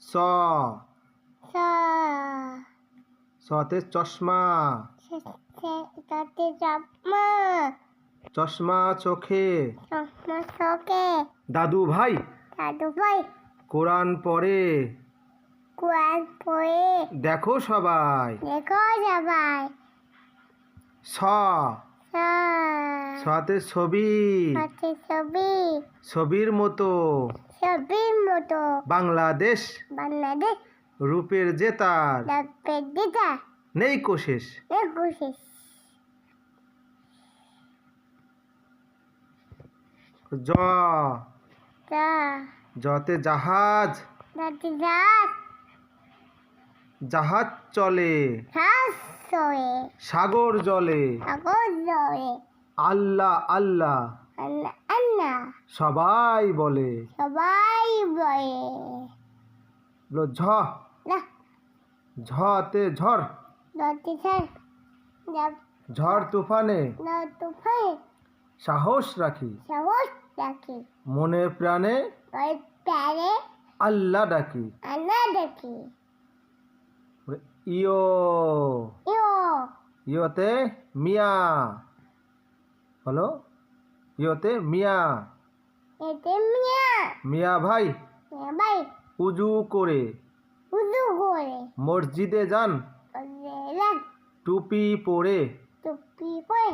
স স সতে চশমা তাতে চাপমা চশমা চোখে চশমা চোখে দাদু ভাই দাদু ভাই কোরআন পড়ে কোরআন পড়ে দেখো সবাই দেখো সবাই স স সতে ছবি হাতে ছবি ছবির মতো ছবির মতো বাংলাদেশ বাংলাদেশ রূপের জেতার ডাক্তার দিদা নেই কোশেষ একুশে জ তা জতে জাহাজ দাদি দাঁত জাহাজ চলে হাস সয়ে সাগর জলে আগর জয়ে আল্লাহ আল্লাহ আন্না আন্না সবাই বলে সবাই বলে বলো ঝ না ঝতে ঝড় দাদি স্যার ঝড় তুফানে না তো ভাই সাহস রাখি সাহস রাখি মনে প্রাণে ওই প্যারে আল্লাহ ডাকি আন্না দেখি ইয়ো ইয়ো ইয়োতে মিয়া বলো ইয়োতে মিয়া এতে মিয়া মিয়া ভাই ভাই উজু করে উদু করে মসজিদে যান ওদের টুপি পরে টুপি পরে